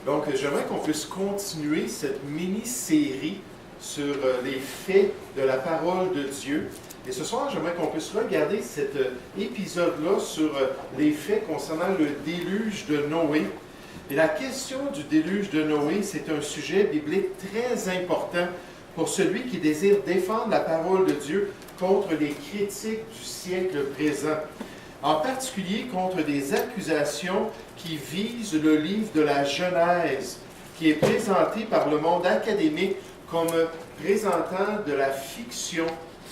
Donc, j'aimerais qu'on puisse continuer cette mini-série sur les faits de la parole de Dieu. Et ce soir, j'aimerais qu'on puisse regarder cet épisode-là sur les faits concernant le déluge de Noé. Et la question du déluge de Noé, c'est un sujet biblique très important pour celui qui désire défendre la parole de Dieu contre les critiques du siècle présent. En particulier contre des accusations qui visent le livre de la Genèse, qui est présenté par le monde académique comme présentant de la fiction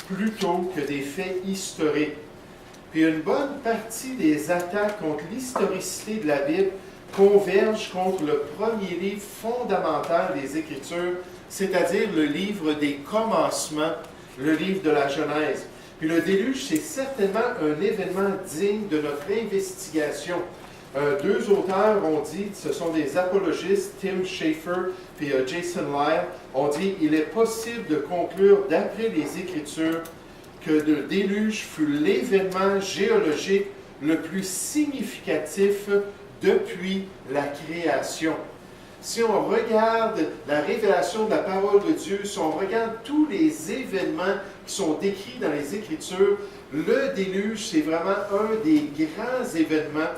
plutôt que des faits historiques. Puis une bonne partie des attaques contre l'historicité de la Bible convergent contre le premier livre fondamental des Écritures, c'est-à-dire le livre des commencements, le livre de la Genèse. Puis le déluge, c'est certainement un événement digne de notre investigation. Deux auteurs ont dit, ce sont des apologistes, Tim Schafer et Jason Lyle, ont dit « Il est possible de conclure d'après les Écritures que le déluge fut l'événement géologique le plus significatif depuis la création. » Si on regarde la révélation de la parole de Dieu, si on regarde tous les événements qui sont décrits dans les Écritures, le déluge, c'est vraiment un des grands événements,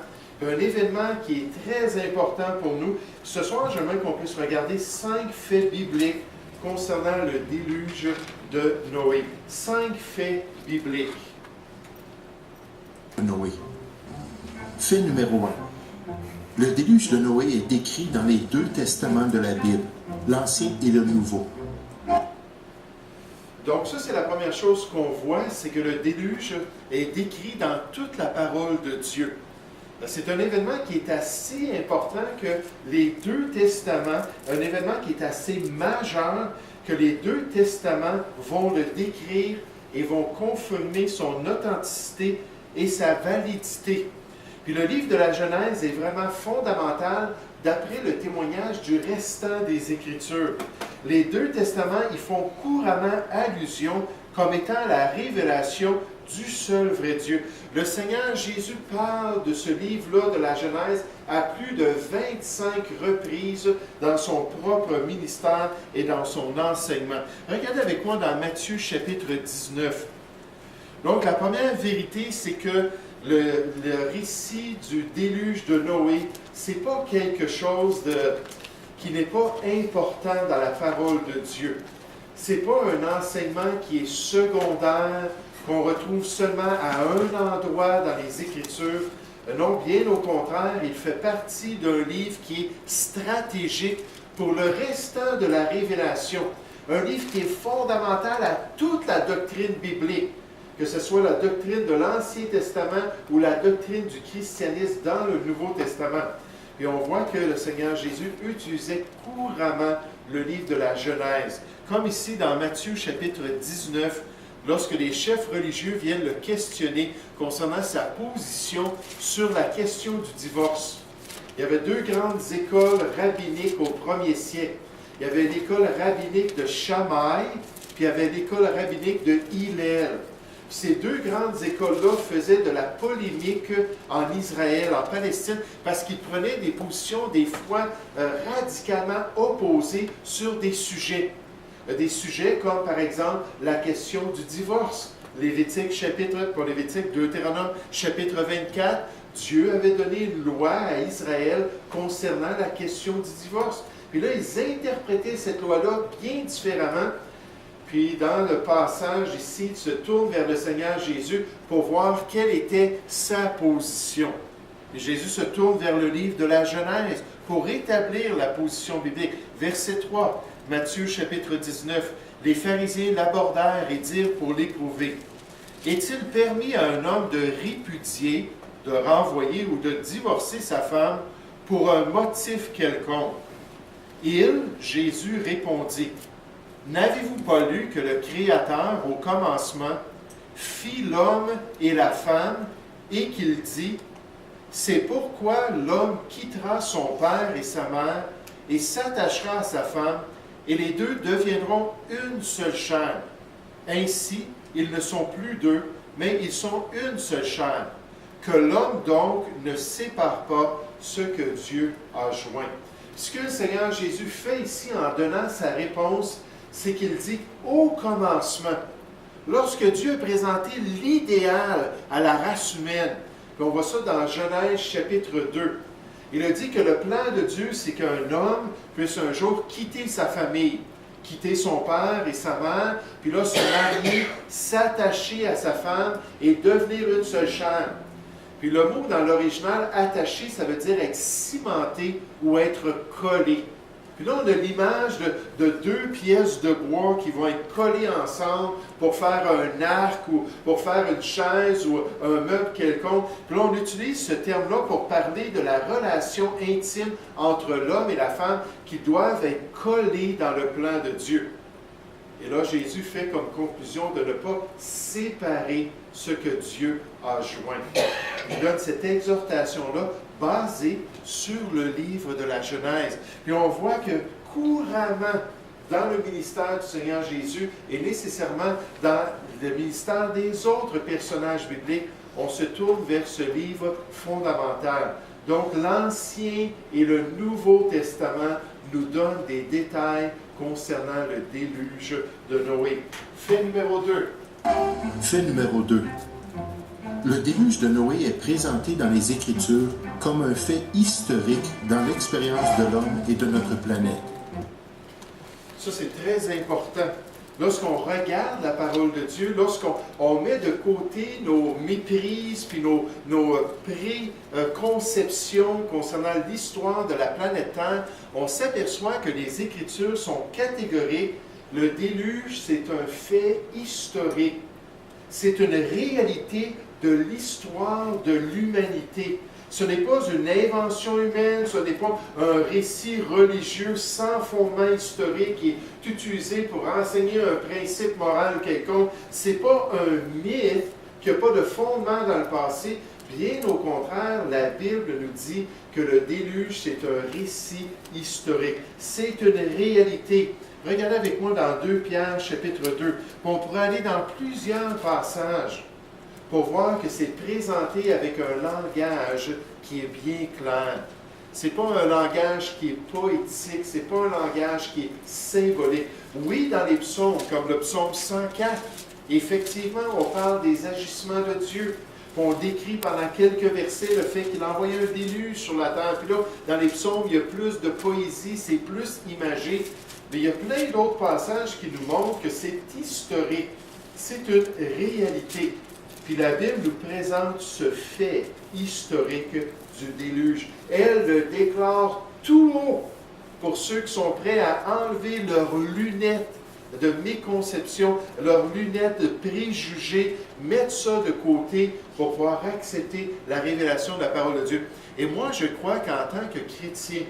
un événement qui est très important pour nous. Ce soir, j'aimerais qu'on puisse regarder 5 faits bibliques concernant le déluge de Noé. 5 faits bibliques. Noé. Fait numéro 1. Le déluge de Noé est décrit dans les 2 testaments de la Bible, l'Ancien et le Nouveau. Donc ça, c'est la première chose qu'on voit, c'est que le déluge est décrit dans toute la parole de Dieu. C'est un événement qui est assez important que les 2 testaments, un événement qui est assez majeur, que les 2 testaments vont le décrire et vont confirmer son authenticité et sa validité. Puis le livre de la Genèse est vraiment fondamental d'après le témoignage du restant des Écritures. Les 2 testaments y font couramment allusion comme étant la révélation du seul vrai Dieu. Le Seigneur Jésus parle de ce livre-là de la Genèse à plus de 25 reprises dans son propre ministère et dans son enseignement. Regardez avec moi dans Matthieu chapitre 19. Donc la première vérité, c'est que le récit du déluge de Noé, c'est pas quelque chose qui n'est pas important dans la parole de Dieu. C'est pas un enseignement qui est secondaire, qu'on retrouve seulement à un endroit dans les Écritures. Non, bien au contraire, il fait partie d'un livre qui est stratégique pour le restant de la révélation. Un livre qui est fondamental à toute la doctrine biblique, que ce soit la doctrine de l'Ancien Testament ou la doctrine du christianisme dans le Nouveau Testament. Et on voit que le Seigneur Jésus utilisait couramment le livre de la Genèse. Comme ici dans Matthieu chapitre 19, lorsque les chefs religieux viennent le questionner concernant sa position sur la question du divorce. Il y avait 2 grandes écoles rabbiniques au 1er siècle. Il y avait l'école rabbinique de Shammai, puis il y avait l'école rabbinique de Hillel. Ces 2 grandes écoles-là faisaient de la polémique en Israël, en Palestine, parce qu'ils prenaient des positions des fois radicalement opposées sur des sujets. Des sujets comme, par exemple, la question du divorce. Deutéronome chapitre 24, Dieu avait donné une loi à Israël concernant la question du divorce. Puis là, ils interprétaient cette loi-là bien différemment. Puis dans le passage ici, ils se tournent vers le Seigneur Jésus pour voir quelle était sa position. Et Jésus se tourne vers le livre de la Genèse pour établir la position biblique. Verset 3, Matthieu chapitre 19. Les pharisiens l'abordèrent et dirent pour l'éprouver: Est-il permis à un homme de répudier, de renvoyer ou de divorcer sa femme pour un motif quelconque? Il, Jésus, répondit: N'avez-vous pas lu que le Créateur, au commencement, fit l'homme et la femme, et qu'il dit: C'est pourquoi l'homme quittera son père et sa mère, et s'attachera à sa femme, et les 2 deviendront une seule chair. Ainsi, ils ne sont plus 2, mais ils sont une seule chair. Que l'homme donc ne sépare pas ce que Dieu a joint. Ce que le Seigneur Jésus fait ici en donnant sa réponse, c'est qu'il dit au commencement, lorsque Dieu a présenté l'idéal à la race humaine, puis on voit ça dans Genèse chapitre 2, il a dit que le plan de Dieu, c'est qu'un homme puisse un jour quitter sa famille, quitter son père et sa mère, puis là se marier, s'attacher à sa femme et devenir une seule chair. Puis le mot dans l'original, attaché, ça veut dire être cimenté ou être collé. Puis là, on a l'image de deux pièces de bois qui vont être collées ensemble pour faire un arc ou pour faire une chaise ou un meuble quelconque. Puis là, on utilise ce terme-là pour parler de la relation intime entre l'homme et la femme qui doivent être collés dans le plan de Dieu. Et là, Jésus fait comme conclusion de ne pas séparer ce que Dieu a joint. Il donne cette exhortation-là basée sur le livre de la Genèse. Puis on voit que couramment, dans le ministère du Seigneur Jésus et nécessairement dans le ministère des autres personnages bibliques, on se tourne vers ce livre fondamental. Donc l'Ancien et le Nouveau Testament nous donnent des détails concernant le déluge de Noé. Fait numéro 2. Fait numéro 2. Le déluge de Noé est présenté dans les Écritures comme un fait historique dans l'expérience de l'homme et de notre planète. Ça, c'est très important. Lorsqu'on regarde la parole de Dieu, lorsqu'on met de côté nos méprises puis nos préconceptions concernant l'histoire de la planète Terre, on s'aperçoit que les Écritures sont catégoriques. Le déluge, c'est un fait historique. C'est une réalité de l'histoire de l'humanité. Ce n'est pas une invention humaine, ce n'est pas un récit religieux sans fondement historique qui est utilisé pour enseigner un principe moral quelconque. Ce n'est pas un mythe qui n'a pas de fondement dans le passé. Bien au contraire, la Bible nous dit que le déluge, c'est un récit historique. C'est une réalité. Regardez avec moi dans 2 Pierre, chapitre 2. On pourrait aller dans plusieurs passages pour voir que c'est présenté avec un langage qui est bien clair. Ce n'est pas un langage qui est poétique, ce n'est pas un langage qui est symbolique. Oui, dans les psaumes, comme le psaume 104, effectivement, on parle des agissements de Dieu. On décrit pendant quelques versets le fait qu'il a envoyé un déluge sur la terre. Puis là, dans les psaumes, il y a plus de poésie, c'est plus imagé. Mais il y a plein d'autres passages qui nous montrent que c'est historique. C'est une réalité. Puis la Bible nous présente ce fait historique du déluge. Elle le déclare tout haut pour ceux qui sont prêts à enlever leurs lunettes de méconception, leurs lunettes de préjugés, mettre ça de côté pour pouvoir accepter la révélation de la parole de Dieu. Et moi, je crois qu'en tant que chrétien,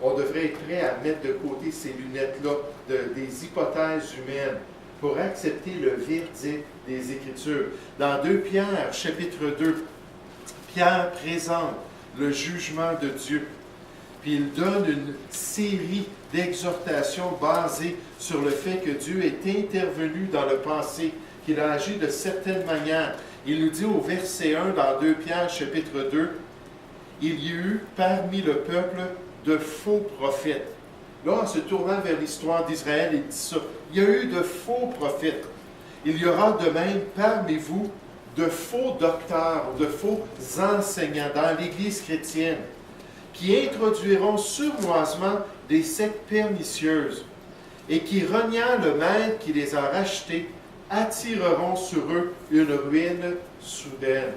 on devrait être prêt à mettre de côté ces lunettes-là des hypothèses humaines pour accepter le verdict des Écritures. Dans 2 Pierre, chapitre 2, Pierre présente le jugement de Dieu. Puis il donne une série d'exhortations basées sur le fait que Dieu est intervenu dans le passé, qu'il a agi de certaines manières. Il nous dit au verset 1 dans 2 Pierre, chapitre 2, « Il y a eu parmi le peuple de faux prophètes. » Là, en se tournant vers l'histoire d'Israël, il dit ça. Il y a eu de faux prophètes. Il y aura de même parmi vous de faux docteurs, de faux enseignants dans l'Église chrétienne qui introduiront sournoisement des sectes pernicieuses et qui, reniant le maître qui les a rachetés, attireront sur eux une ruine soudaine.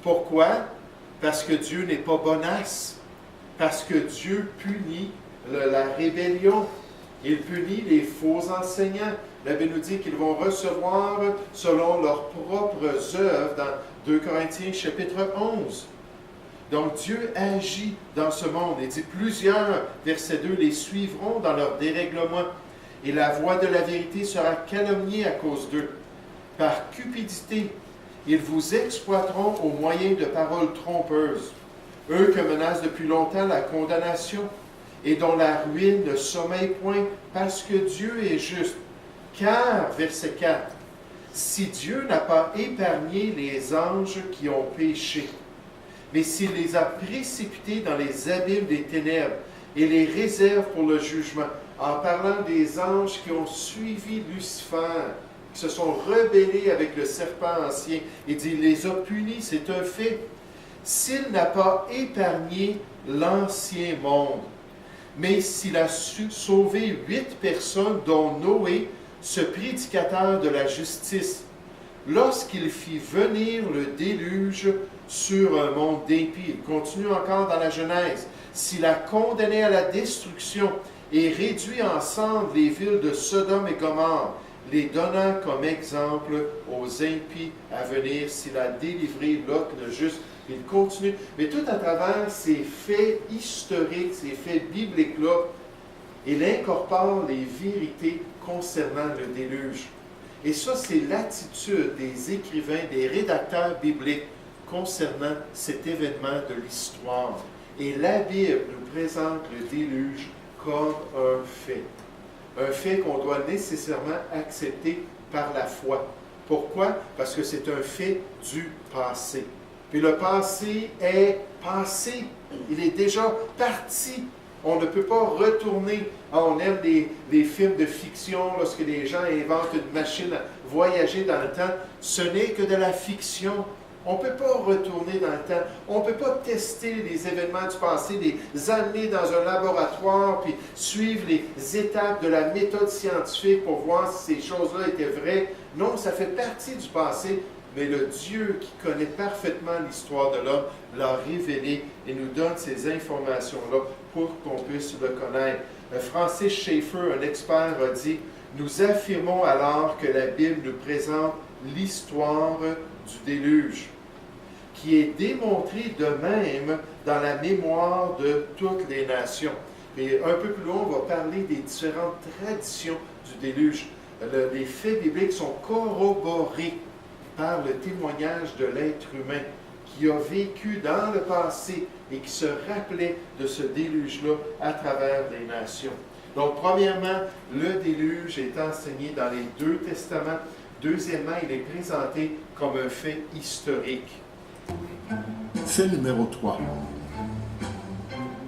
Pourquoi? Parce que Dieu n'est pas bonasse. Parce que Dieu punit la rébellion. Il punit les faux enseignants. La Bible nous dit qu'ils vont recevoir selon leurs propres œuvres dans 2 Corinthiens chapitre 11. Donc Dieu agit dans ce monde. Il dit plusieurs, verset 2, les suivront dans leur dérèglement. Et la voix de la vérité sera calomniée à cause d'eux. Par cupidité, ils vous exploiteront au moyen de paroles trompeuses. Eux que menace depuis longtemps la condamnation et dont la ruine ne sommeille point, parce que Dieu est juste. Car, verset 4, si Dieu n'a pas épargné les anges qui ont péché, mais s'il les a précipités dans les abîmes des ténèbres et les réserve pour le jugement, en parlant des anges qui ont suivi Lucifer, qui se sont rebellés avec le serpent ancien. Il dit, il les a punis, c'est un fait. S'il n'a pas épargné l'ancien monde, mais s'il a su sauver 8 personnes, dont Noé, ce prédicateur de la justice, lorsqu'il fit venir le déluge sur un monde d'impies. Il continue encore dans la Genèse. S'il a condamné à la destruction et réduit en cendres les villes de Sodome et Gomorrhe, les donnant comme exemple aux impies à venir, s'il a délivré Lot le juste. Il continue, mais tout à travers ces faits historiques, ces faits bibliques-là, il incorpore les vérités concernant le déluge. Et ça, c'est l'attitude des écrivains, des rédacteurs bibliques concernant cet événement de l'histoire. Et la Bible nous présente le déluge comme un fait. Un fait qu'on doit nécessairement accepter par la foi. Pourquoi? Parce que c'est un fait du passé. Puis le passé est passé. Il est déjà parti. On ne peut pas retourner. On aime les films de fiction lorsque les gens inventent une machine à voyager dans le temps. Ce n'est que de la fiction. On ne peut pas retourner dans le temps. On ne peut pas tester les événements du passé, les amener dans un laboratoire, puis suivre les étapes de la méthode scientifique pour voir si ces choses-là étaient vraies. Non, ça fait partie du passé, mais le Dieu qui connaît parfaitement l'histoire de l'homme l'a révélé et nous donne ces informations-là pour qu'on puisse le connaître. Francis Schaeffer, un expert, a dit « Nous affirmons alors que la Bible nous présente l'histoire du déluge, qui est démontrée de même dans la mémoire de toutes les nations. » Et un peu plus loin, on va parler des différentes traditions du déluge. Les faits bibliques sont corroborés par le témoignage de l'être humain qui a vécu dans le passé et qui se rappelait de ce déluge-là à travers les nations. Donc, premièrement, le déluge est enseigné dans les deux testaments. Deuxièmement, il est présenté comme un fait historique. Fait numéro 3.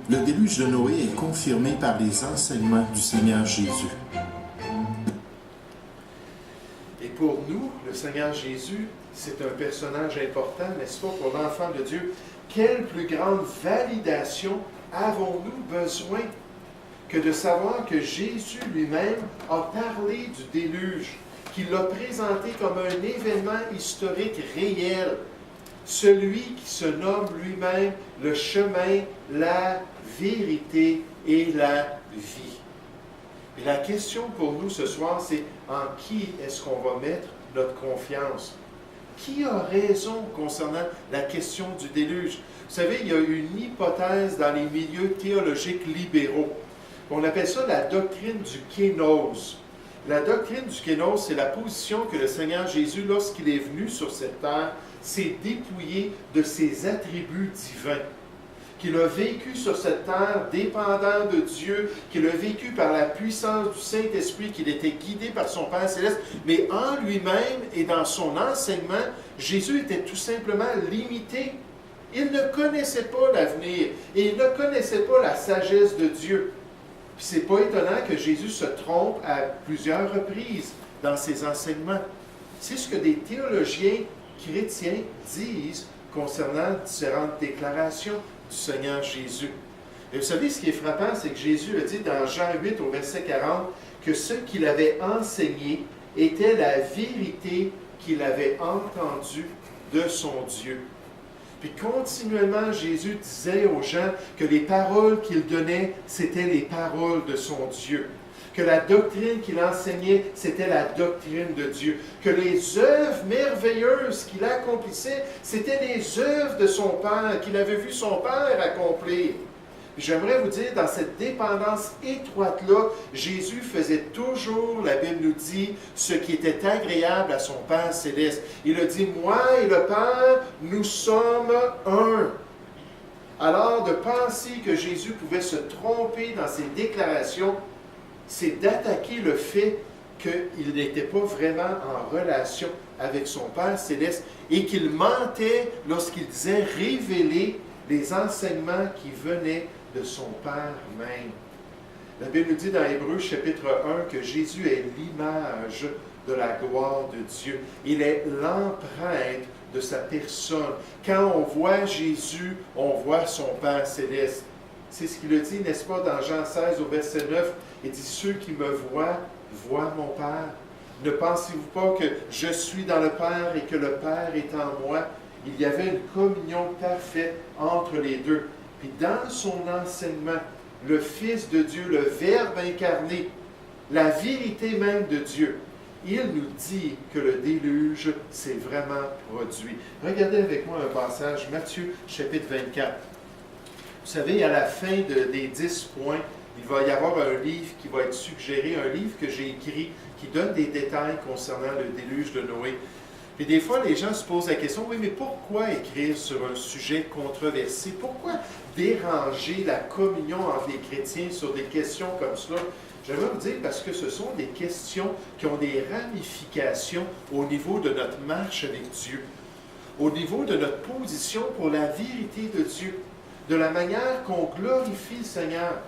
Le déluge de Noé est confirmé par les enseignements du Seigneur Jésus. Et pour nous, le Seigneur Jésus, c'est un personnage important, n'est-ce pas, pour l'enfant de Dieu. Quelle plus grande validation avons-nous besoin que de savoir que Jésus lui-même a parlé du déluge, qu'il l'a présenté comme un événement historique réel, celui qui se nomme lui-même le chemin, la vérité et la vie. Et la question pour nous ce soir, c'est en qui est-ce qu'on va mettre notre confiance? Qui a raison concernant la question du déluge? Vous savez, il y a une hypothèse dans les milieux théologiques libéraux. On appelle ça la doctrine du kénos. La doctrine du kénos, c'est la position que le Seigneur Jésus, lorsqu'il est venu sur cette terre, s'est dépouillé de ses attributs divins. Qu'il a vécu sur cette terre dépendant de Dieu, qu'il a vécu par la puissance du Saint-Esprit, qu'il était guidé par son Père Céleste, mais en lui-même et dans son enseignement, Jésus était tout simplement limité. Il ne connaissait pas l'avenir et il ne connaissait pas la sagesse de Dieu. Puis c'est pas étonnant que Jésus se trompe à plusieurs reprises dans ses enseignements. C'est ce que des théologiens chrétiens disent concernant différentes déclarations du Seigneur Jésus. Et vous savez, ce qui est frappant, c'est que Jésus a dit dans Jean 8 au verset 40 que ce qu'il avait enseigné était la vérité qu'il avait entendue de son Dieu. Puis continuellement, Jésus disait aux gens que les paroles qu'il donnait, c'étaient les paroles de son Dieu. Que la doctrine qu'il enseignait, c'était la doctrine de Dieu. Que les œuvres merveilleuses qu'il accomplissait, c'étaient les œuvres de son Père, qu'il avait vu son Père accomplir. J'aimerais vous dire, dans cette dépendance étroite-là, Jésus faisait toujours, la Bible nous dit, ce qui était agréable à son Père céleste. Il a dit, moi et le Père, nous sommes un. Alors, de penser que Jésus pouvait se tromper dans ses déclarations, c'est d'attaquer le fait qu'il n'était pas vraiment en relation avec son Père céleste et qu'il mentait lorsqu'il disait révéler les enseignements qui venaient de son Père même. La Bible nous dit dans Hébreux chapitre 1 que Jésus est l'image de la gloire de Dieu. Il est l'empreinte de sa personne. Quand on voit Jésus, on voit son Père céleste. C'est ce qu'il a dit, n'est-ce pas, dans Jean 16 au verset 9. Il dit, ceux qui me voient, voient mon Père. Ne pensez-vous pas que je suis dans le Père et que le Père est en moi? Il y avait une communion parfaite entre les deux. Puis dans son enseignement, le Fils de Dieu, le Verbe incarné, la vérité même de Dieu, il nous dit que le déluge s'est vraiment produit. Regardez avec moi un passage, Matthieu chapitre 24. Vous savez, à la fin des 10 points, il va y avoir un livre qui va être suggéré, un livre que j'ai écrit qui donne des détails concernant le déluge de Noé. Et des fois, les gens se posent la question, oui, mais pourquoi écrire sur un sujet controversé? Pourquoi déranger la communion entre les chrétiens sur des questions comme cela? J'aimerais vous dire parce que ce sont des questions qui ont des ramifications au niveau de notre marche avec Dieu, au niveau de notre position pour la vérité de Dieu, de la manière qu'on glorifie le Seigneur.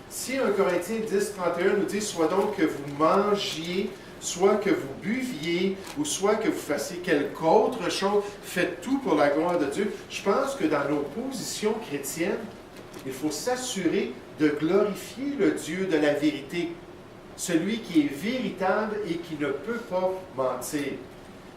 Si 1 Corinthiens 10, 31 nous dit « Soit donc que vous mangiez, soit que vous buviez, ou soit que vous fassiez quelque autre chose, faites tout pour la gloire de Dieu. » Je pense que dans nos positions chrétiennes, il faut s'assurer de glorifier le Dieu de la vérité, celui qui est véritable et qui ne peut pas mentir.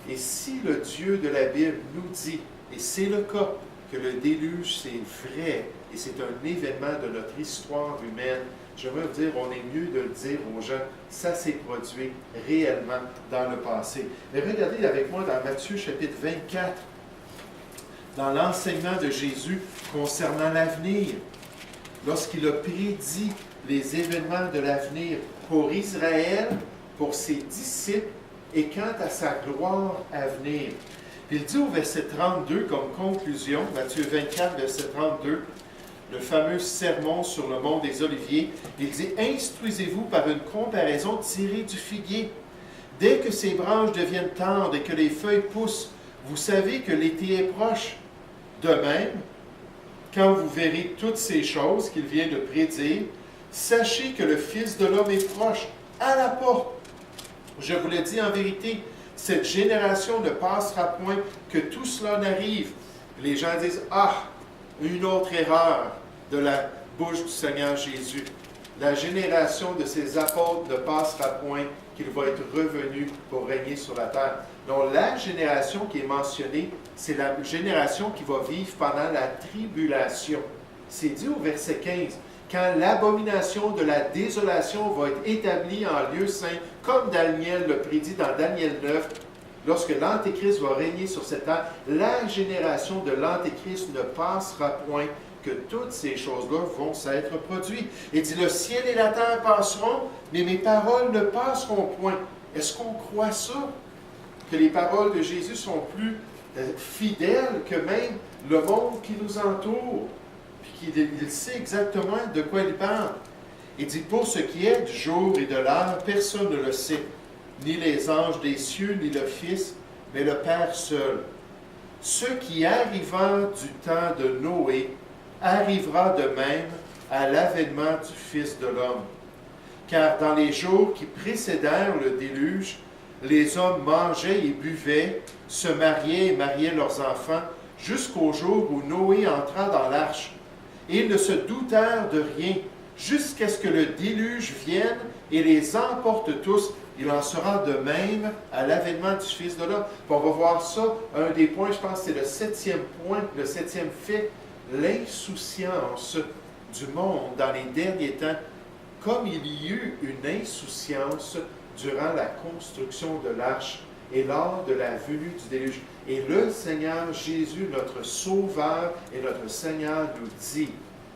Et si le Dieu de la Bible nous dit, et c'est le cas, que le déluge c'est vrai, et c'est un événement de notre histoire humaine, j'aimerais vous dire, on est mieux de le dire aux gens, ça s'est produit réellement dans le passé. Mais regardez avec moi dans Matthieu chapitre 24, dans l'enseignement de Jésus concernant l'avenir, lorsqu'il a prédit les événements de l'avenir pour Israël, pour ses disciples, et quant à sa gloire à venir. Il dit au verset 32 comme conclusion, Matthieu 24, verset 32, le fameux sermon sur le mont des Oliviers, il dit « Instruisez-vous par une comparaison tirée du figuier. Dès que ses branches deviennent tendres et que les feuilles poussent, vous savez que l'été est proche. De même, quand vous verrez toutes ces choses qu'il vient de prédire, sachez que le Fils de l'homme est proche, à la porte. Je vous le dis en vérité, cette génération ne passera point que tout cela n'arrive. » Les gens disent « Ah, une autre erreur de la bouche du Seigneur Jésus. La génération de ses apôtres ne passera point qu'il va être revenu pour régner sur la terre. » Donc, la génération qui est mentionnée, c'est la génération qui va vivre pendant la tribulation. C'est dit au verset 15. Quand l'abomination de la désolation va être établie en lieu saint, comme Daniel le prédit dans Daniel 9, lorsque l'Antéchrist va régner sur cette terre, la génération de l'Antéchrist ne passera point que toutes ces choses-là vont s'être produites. Il dit, le ciel et la terre passeront, mais mes paroles ne passeront point. Est-ce qu'on croit ça? Que les paroles de Jésus sont plus fidèles que même le monde qui nous entoure? Puis qu'il sait exactement de quoi il parle. Il dit, pour ce qui est du jour et de l'heure, personne ne le sait, ni les anges des cieux, ni le Fils, mais le Père seul. Ce qui arriva du temps de Noé arrivera de même à l'avènement du Fils de l'homme. Car dans les jours qui précédèrent le déluge, les hommes mangeaient et buvaient, se mariaient et mariaient leurs enfants, jusqu'au jour où Noé entra dans l'arche. Et ils ne se doutèrent de rien, jusqu'à ce que le déluge vienne et les emporte tous. Il en sera de même à l'avènement du Fils de l'homme. On va voir ça, un des points, je pense que c'est le 7e point, le 7e fait, l'insouciance du monde dans les derniers temps, comme il y eut une insouciance durant la construction de l'arche et lors de la venue du déluge. Et le Seigneur Jésus, notre Sauveur et notre Seigneur, nous dit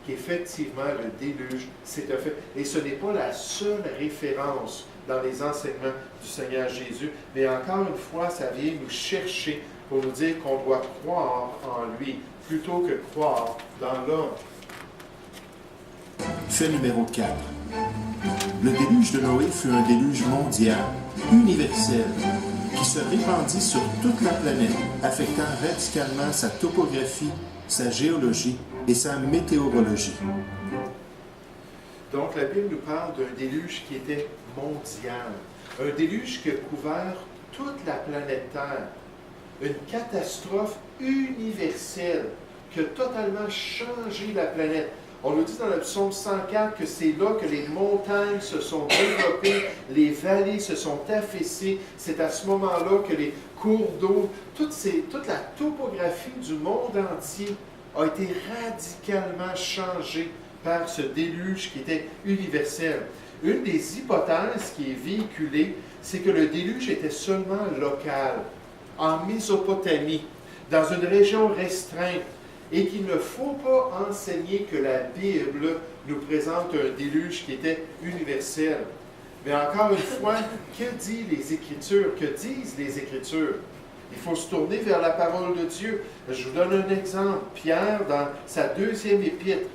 qu'effectivement, le déluge, c'est un fait. Et ce n'est pas la seule référence dans les enseignements du Seigneur Jésus, mais encore une fois, ça vient nous chercher pour nous dire qu'on doit croire en lui, plutôt que croire dans l'homme. Fait numéro 4. Le déluge de Noé fut un déluge mondial, universel, qui se répandit sur toute la planète, affectant radicalement sa topographie sa géologie et sa météorologie. Donc, la Bible nous parle d'un déluge qui était mondial, un déluge qui a couvert toute la planète Terre, une catastrophe universelle qui a totalement changé la planète. On nous dit dans le psaume 104 que c'est là que les montagnes se sont développées, les vallées se sont affaissées. C'est à ce moment-là que les cours d'eau, toute la topographie du monde entier a été radicalement changée par ce déluge qui était universel. Une des hypothèses qui est véhiculée, c'est que le déluge était seulement local, en Mésopotamie, dans une région restreinte, et qu'il ne faut pas enseigner que la Bible nous présente un déluge qui était universel. Mais encore une fois, que disent les Écritures? Que disent les Écritures? Il faut se tourner vers la parole de Dieu. Je vous donne un exemple. Pierre, dans sa deuxième épître,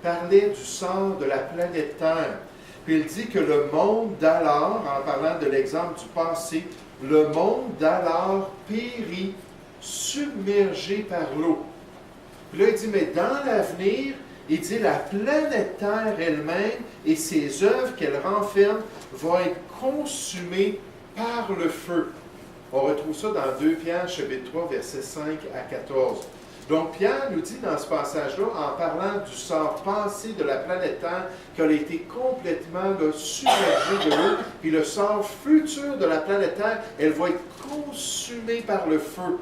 parlait du sort de la planète Terre. Puis il dit que le monde d'alors, en parlant de l'exemple du passé, le monde d'alors périt, submergé par l'eau. Puis là, il dit, mais dans l'avenir, il dit, la planète Terre elle-même et ses œuvres qu'elle renferme vont être consumées par le feu. On retrouve ça dans 2 Pierre, chapitre 3, versets 5 à 14. Donc, Pierre nous dit dans ce passage-là, en parlant du sort passé de la planète Terre, qu'elle a été complètement submergée de l'eau, puis le sort futur de la planète Terre, elle va être consumée par le feu.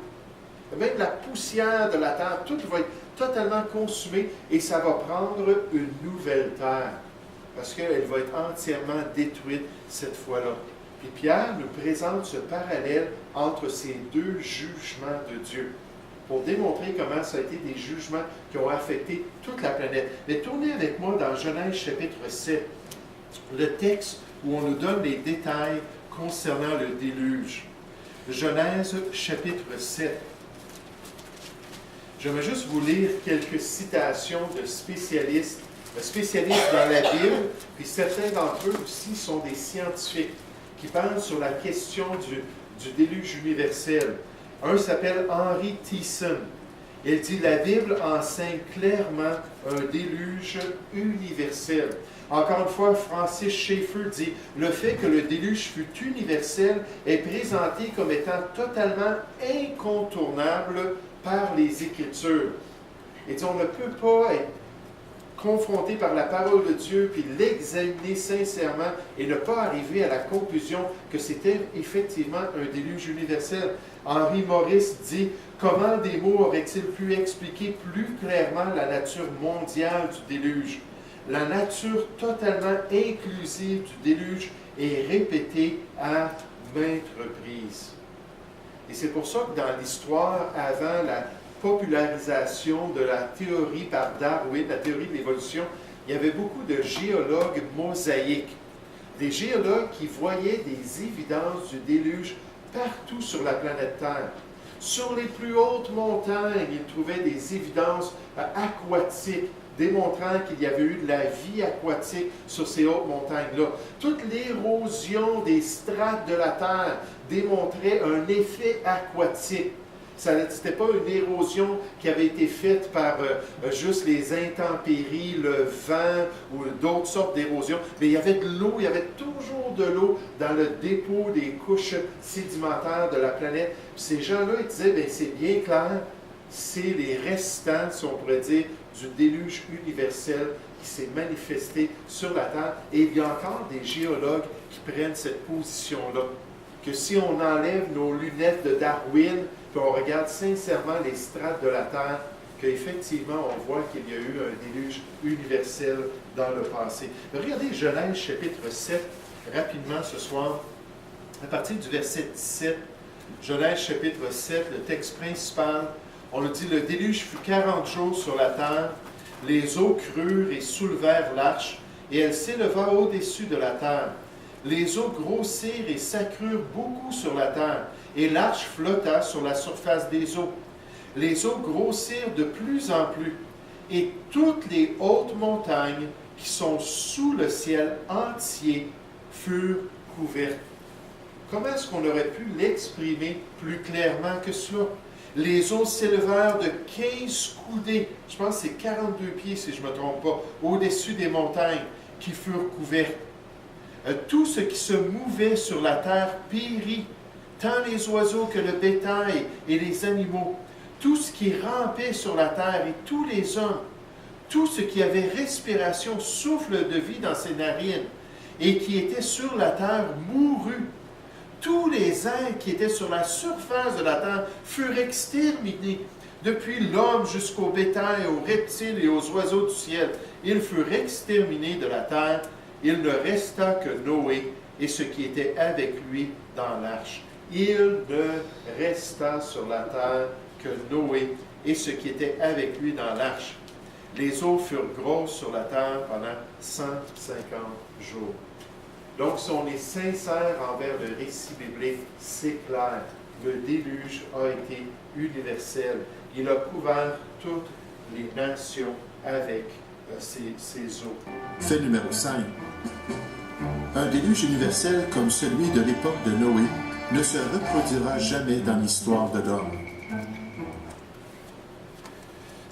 Même la poussière de la terre, tout va être totalement consumé et ça va prendre une nouvelle terre parce qu'elle va être entièrement détruite cette fois-là. Puis Pierre nous présente ce parallèle entre ces deux jugements de Dieu pour démontrer comment ça a été des jugements qui ont affecté toute la planète. Mais tournez avec moi dans Genèse chapitre 7, le texte où on nous donne les détails concernant le déluge. Genèse chapitre 7. Je vais juste vous lire quelques citations de spécialistes dans la Bible, puis certains d'entre eux aussi sont des scientifiques qui parlent sur la question du déluge universel. Un s'appelle Henry Thiessen. Il dit « La Bible enseigne clairement un déluge universel ». Encore une fois, Francis Schaeffer dit « Le fait que le déluge fut universel est présenté comme étant totalement incontournable par les Écritures. » Et dit, on ne peut pas être confronté par la parole de Dieu, puis l'examiner sincèrement et ne pas arriver à la conclusion que c'était effectivement un déluge universel. Henry Morris dit, comment des mots auraient-ils pu expliquer plus clairement la nature mondiale du déluge? La nature totalement inclusive du déluge est répétée à maintes reprises. Et c'est pour ça que dans l'histoire, avant la popularisation de la théorie par Darwin, la théorie de l'évolution, il y avait beaucoup de géologues mosaïques. Des géologues qui voyaient des évidences du déluge partout sur la planète Terre. Sur les plus hautes montagnes, ils trouvaient des évidences aquatiques, démontrant qu'il y avait eu de la vie aquatique sur ces hautes montagnes-là. Toute l'érosion des strates de la Terre démontrait un effet aquatique. Ce n'était pas une érosion qui avait été faite par juste les intempéries, le vent ou d'autres sortes d'érosion, mais il y avait de l'eau, il y avait toujours de l'eau dans le dépôt des couches sédimentaires de la planète. Puis ces gens-là, ils disaient, bien, c'est bien clair, c'est les restants, si on pourrait dire, du déluge universel qui s'est manifesté sur la Terre. Et il y a encore des géologues qui prennent cette position-là, que si on enlève nos lunettes de Darwin, puis on regarde sincèrement les strates de la Terre, qu'effectivement, on voit qu'il y a eu un déluge universel dans le passé. Regardez Genèse chapitre 7, rapidement ce soir, à partir du verset 17, Genèse chapitre 7, le texte principal, on nous dit, le déluge fut 40 jours sur la terre, les eaux crurent et soulevèrent l'arche, et elle s'éleva au-dessus de la terre. Les eaux grossirent et s'accrurent beaucoup sur la terre, et l'arche flotta sur la surface des eaux. Les eaux grossirent de plus en plus, et toutes les hautes montagnes qui sont sous le ciel entier furent couvertes. Comment est-ce qu'on aurait pu l'exprimer plus clairement que cela? Les eaux s'élevèrent de 15 coudées, je pense que c'est 42 pieds si je ne me trompe pas, au-dessus des montagnes qui furent couvertes. Tout ce qui se mouvait sur la terre périt, tant les oiseaux que le bétail et les animaux, tout ce qui rampait sur la terre et tous les hommes, tout ce qui avait respiration, souffle de vie dans ses narines, et qui était sur la terre mourut. Tous les êtres qui étaient sur la surface de la terre furent exterminés, depuis l'homme jusqu'au bétail, aux reptiles et aux oiseaux du ciel. Ils furent exterminés de la terre. Il ne resta que Noé et ce qui était avec lui dans l'arche. Il ne resta sur la terre que Noé et ce qui était avec lui dans l'arche. Les eaux furent grosses sur la terre pendant 150 jours. Donc, si on est sincère envers le récit biblique, c'est clair. Le déluge a été universel. Il a couvert toutes les nations avec ses eaux. Fait numéro 5. Un déluge universel comme celui de l'époque de Noé ne se reproduira jamais dans l'histoire de l'homme.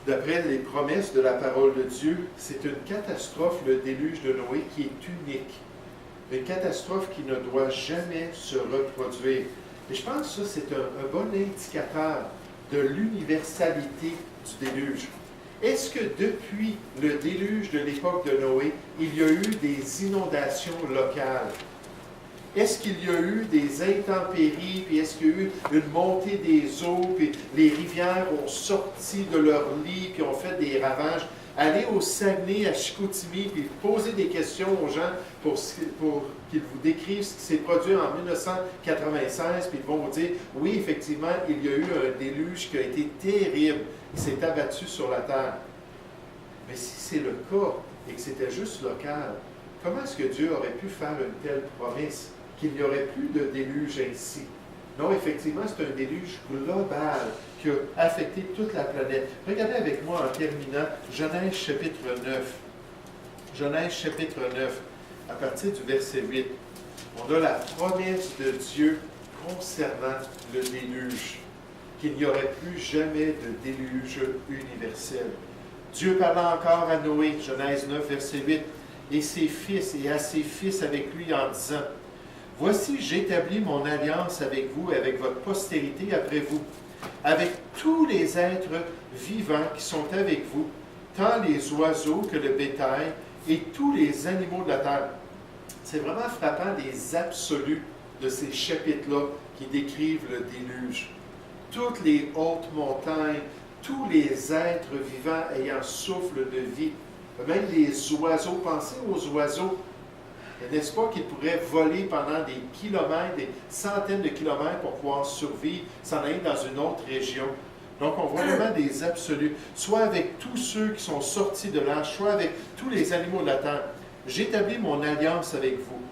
D'après les promesses de la parole de Dieu, c'est une catastrophe, le déluge de Noé, qui est unique. Une catastrophe qui ne doit jamais se reproduire. Et je pense que ça, c'est un bon indicateur de l'universalité du déluge. Est-ce que depuis le déluge de l'époque de Noé, il y a eu des inondations locales? Est-ce qu'il y a eu des intempéries, puis est-ce qu'il y a eu une montée des eaux, puis les rivières ont sorti de leur lit, puis ont fait des ravages? Allez au Saguenay, à Chicoutimi, puis posez des questions aux gens pour qu'ils vous décrivent ce qui s'est produit en 1996, puis ils vont vous dire, oui, effectivement, il y a eu un déluge qui a été terrible, qui s'est abattu sur la terre. Mais si c'est le cas, et que c'était juste local, comment est-ce que Dieu aurait pu faire une telle promesse, qu'il n'y aurait plus de déluge ainsi? Non, effectivement, c'est un déluge global qui a affecté toute la planète. Regardez avec moi en terminant Genèse chapitre 9. Genèse chapitre 9, à partir du verset 8. On a la promesse de Dieu concernant le déluge, qu'il n'y aurait plus jamais de déluge universel. Dieu parla encore à Noé, Genèse 9, verset 8, et ses fils, et à ses fils avec lui en disant, « Voici, j'établis mon alliance avec vous et avec votre postérité après vous, avec tous les êtres vivants qui sont avec vous, tant les oiseaux que le bétail et tous les animaux de la terre. » C'est vraiment frappant les absolus de ces chapitres-là qui décrivent le déluge. Toutes les hautes montagnes, tous les êtres vivants ayant souffle de vie, même les oiseaux, pensez aux oiseaux. N'est-ce pas qu'ils pourraient voler pendant des kilomètres, des centaines de kilomètres pour pouvoir survivre, s'en aller dans une autre région? Donc, on voit vraiment des absolus, soit avec tous ceux qui sont sortis de l'arche, soit avec tous les animaux de la terre. J'établis mon alliance avec vous.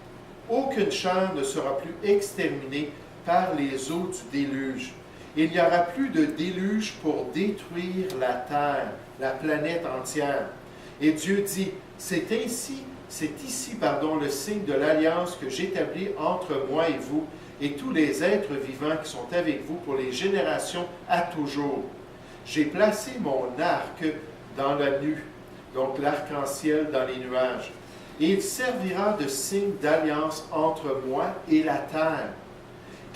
Aucune chair ne sera plus exterminée par les eaux du déluge. Il n'y aura plus de déluge pour détruire la terre, la planète entière. Et Dieu dit, c'est ici, le signe de l'alliance que j'établis entre moi et vous et tous les êtres vivants qui sont avec vous pour les générations à toujours. J'ai placé mon arc dans la nue, donc l'arc-en-ciel dans les nuages, et il servira de signe d'alliance entre moi et la terre.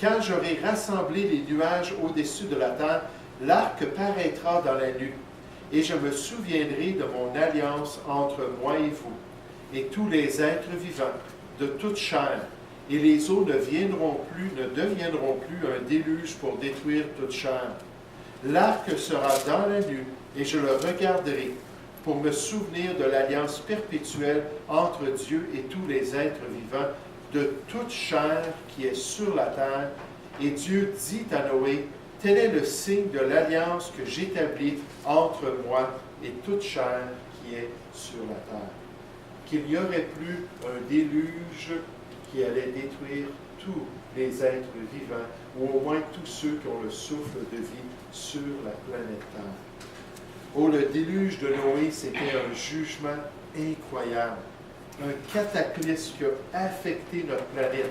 Quand j'aurai rassemblé les nuages au-dessus de la terre, l'arc paraîtra dans la nue, et je me souviendrai de mon alliance entre moi et vous, et tous les êtres vivants, de toute chair, et les eaux ne deviendront plus un déluge pour détruire toute chair. L'arc sera dans la nue, et je le regarderai, pour me souvenir de l'alliance perpétuelle entre Dieu et tous les êtres vivants, de toute chair qui est sur la terre. Et Dieu dit à Noé, tel est le signe de l'alliance que j'établis entre moi et toute chair qui est sur la terre. Qu'il n'y aurait plus un déluge qui allait détruire tous les êtres vivants, ou au moins tous ceux qui ont le souffle de vie sur la planète Terre. Oh, le déluge de Noé, c'était un jugement incroyable, un cataclysme qui a affecté notre planète,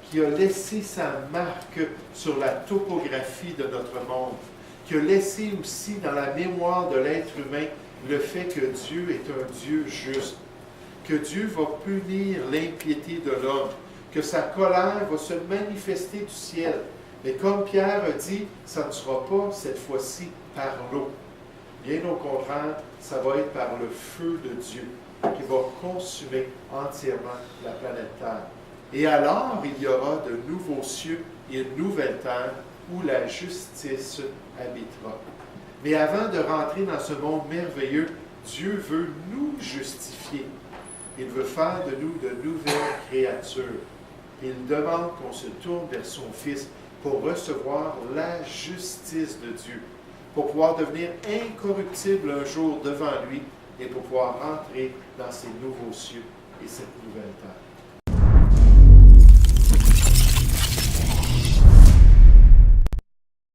qui a laissé sa marque sur la topographie de notre monde, qui a laissé aussi dans la mémoire de l'être humain le fait que Dieu est un Dieu juste, que Dieu va punir l'impiété de l'homme, que sa colère va se manifester du ciel. Mais comme Pierre a dit, ça ne sera pas cette fois-ci par l'eau. Bien au contraire, ça va être par le feu de Dieu qui va consumer entièrement la planète Terre. Et alors, il y aura de nouveaux cieux et une nouvelle terre où la justice habitera. Mais avant de rentrer dans ce monde merveilleux, Dieu veut nous justifier. Il veut faire de nous de nouvelles créatures. Il demande qu'on se tourne vers son Fils pour recevoir la justice de Dieu, pour pouvoir devenir incorruptible un jour devant lui et pour pouvoir rentrer dans ces nouveaux cieux et cette nouvelle terre.